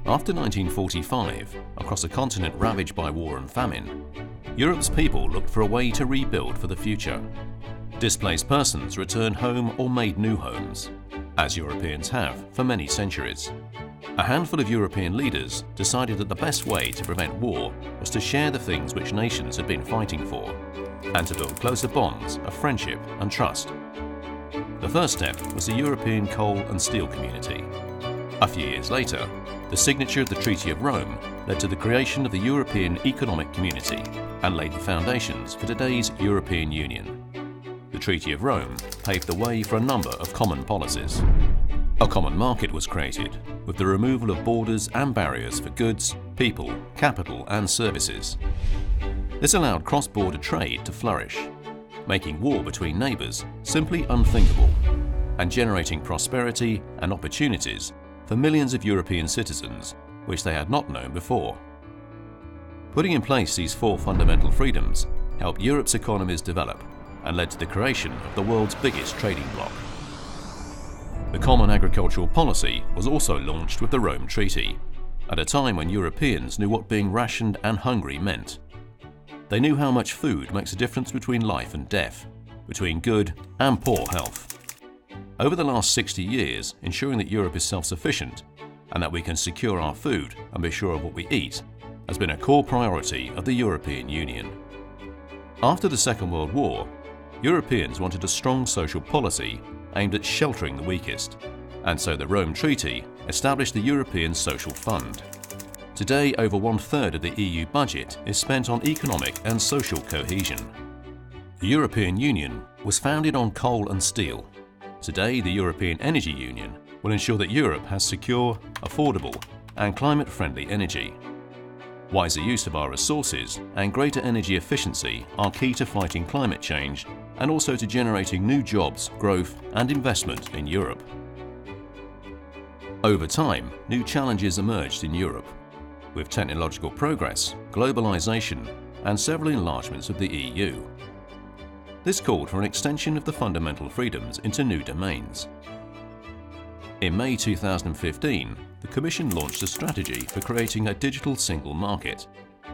After 1945, across a continent ravaged by war and famine, Europe's people looked for a way to rebuild for the future. Displaced persons returned home or made new homes, as Europeans have for many centuries. A handful of European leaders decided that the best way to prevent war was to share the things which nations had been fighting for, and to build closer bonds of friendship and trust. The first step was the European Coal and Steel Community. A few years later, the signature of the Treaty of Rome led to the creation of the European Economic Community and laid the foundations for today's European Union. The Treaty of Rome paved the way for a number of common policies. A common market was created, with the removal of borders and barriers for goods, people, capital and services. This allowed cross-border trade to flourish, making war between neighbours simply unthinkable, and generating prosperity and opportunities for millions of European citizens which they had not known before. Putting in place these four fundamental freedoms helped Europe's economies develop and led to the creation of the world's biggest trading bloc. The Common Agricultural Policy was also launched with the Rome Treaty, at a time when Europeans knew what being rationed and hungry meant. They knew how much food makes a difference between life and death, between good and poor health. Over the last 60 years, ensuring that Europe is self-sufficient and that we can secure our food and be sure of what we eat has been a core priority of the European Union. After the Second World War, Europeans wanted a strong social policy aimed at sheltering the weakest, and so the Rome Treaty established the European Social Fund. Today, over 1/3 of the EU budget is spent on economic and social cohesion. The European Union was founded on coal and steel. Today, the European Energy Union will ensure that Europe has secure, affordable and climate-friendly energy. Wiser use of our resources and greater energy efficiency are key to fighting climate change and also to generating new jobs, growth and investment in Europe. Over time, new challenges emerged in Europe, with technological progress, globalization and several enlargements of the EU. This called for an extension of the fundamental freedoms into new domains. In May 2015, the Commission launched a strategy for creating a digital single market,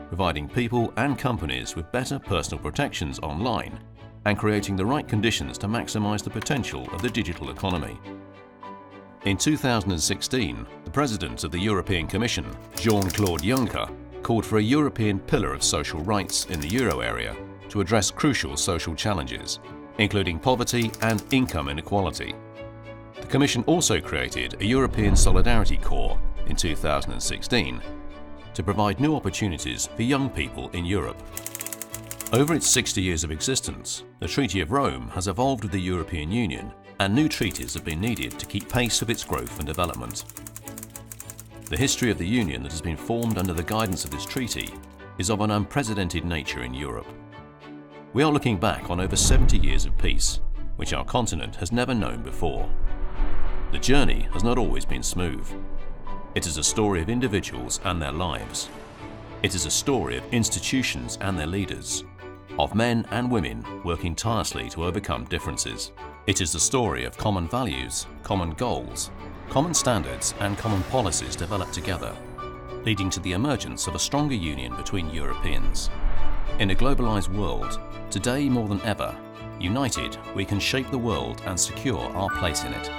providing people and companies with better personal protections online and creating the right conditions to maximize the potential of the digital economy. In 2016, the President of the European Commission, Jean-Claude Juncker, called for a European pillar of social rights in the euro area to address crucial social challenges, including poverty and income inequality. The Commission also created a European Solidarity Corps in 2016 to provide new opportunities for young people in Europe. Over its 60 years of existence, the Treaty of Rome has evolved with the European Union, and new treaties have been needed to keep pace with its growth and development. The history of the Union that has been formed under the guidance of this treaty is of an unprecedented nature in Europe. We are looking back on over 70 years of peace, which our continent has never known before. The journey has not always been smooth. It is a story of individuals and their lives. It is a story of institutions and their leaders, of men and women working tirelessly to overcome differences. It is the story of common values, common goals, common standards and common policies developed together, leading to the emergence of a stronger union between Europeans. In a globalized world, today more than ever, united we can shape the world and secure our place in it.